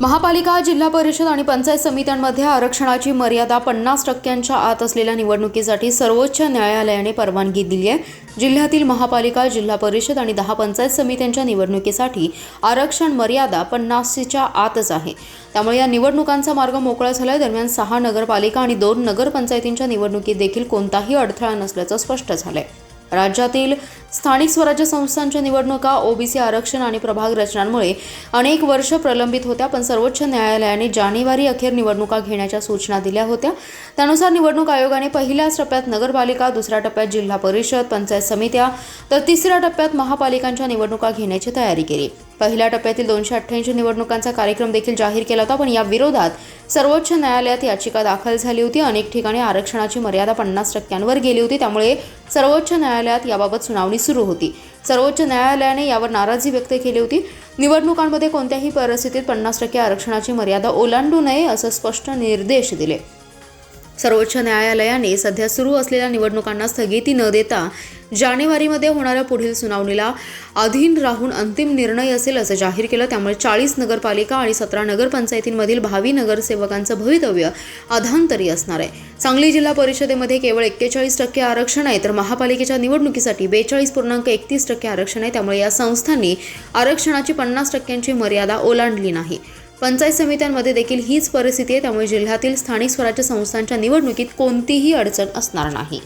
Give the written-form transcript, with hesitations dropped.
महापालिका, जिल्हा परिषद आणि पंचायत समित्यांमध्ये आरक्षणाची मर्यादा 50% आत असलेल्या निवडणुकीसाठी सर्वोच्च न्यायालयाने परवानगी दिली आहे. जिल्ह्यातील महापालिका, जिल्हा परिषद आणि 10 पंचायत समित्यांच्या निवडणुकीसाठी आरक्षण मर्यादा 50च्या आतच आहे. त्यामुळे या निवडणुकांचा मार्ग मोकळा झाला आहे. दरम्यान 6 नगरपालिका आणि 2 नगरपंचायतींच्या निवडणुकीत देखील कोणताही अडथळा नसल्याचं स्पष्ट झालंय. राज्यातील स्थानिक स्वराज्य संस्थांच्या निवडणुका ओबीसी आरक्षण आणि प्रभाग रचनांमुळे अनेक वर्ष प्रलंबित होत्या, पण सर्वोच्च न्यायालयाने जानेवारी अखेर निवडणुका घेण्याच्या सूचना दिल्या होत्या. त्यानुसार निवडणूक आयोगाने पहिल्याच टप्प्यात नगरपालिका, दुसऱ्या टप्प्यात जिल्हा परिषद, पंचायत समित्या तर तिसऱ्या टप्प्यात महापालिकांच्या निवडणुका घेण्याची तयारी केली. पहिल्या टप्प्यातील 288 निवडणुकांचा कार्यक्रम देखील जाहीर केला होता, पण या विरोधात सर्वोच्च न्यायालयात याचिका दाखल झाली होती. अनेक ठिकाणी आरक्षणाची मर्यादा 50%वर गेली होती. त्यामुळे सर्वोच्च न्यायालयात याबाबत सुनावणी सुरू होती. सर्वोच्च न्यायालयाने यावर नाराजी व्यक्त केली होती. निवडणुकांमध्ये कोणत्याही परिस्थितीत 50% आरक्षणाची मर्यादा ओलांडू नये असं स्पष्ट निर्देश दिले. सर्वोच्च न्यायालयाने सध्या सुरू असलेल्या निवडणुकांना स्थगिती न देता जानेवारीमध्ये होणाऱ्या पुढील सुनावणीला अधीन राहून अंतिम निर्णय असेल असं जाहीर केलं. त्यामुळे 40 नगरपालिका आणि 17 नगरपंचायतींमधील भावी नगरसेवकांचं भवितव्य अधांतरी असणार आहे. सांगली जिल्हा परिषदेमध्ये केवळ 41% आरक्षण आहे, तर महापालिकेच्या निवडणुकीसाठी 42.31% आरक्षण आहे. त्यामुळे या संस्थांनी आरक्षणाची 50%ची मर्यादा ओलांडली नाही. पंचायत समित्यांमध्ये देखील हीच परिस्थिती आहे. त्यामुळे जिल्ह्यातील स्थानिक स्वराज्य संस्थांच्या निवडणुकीत कोणतीही अडचण असणार नाही.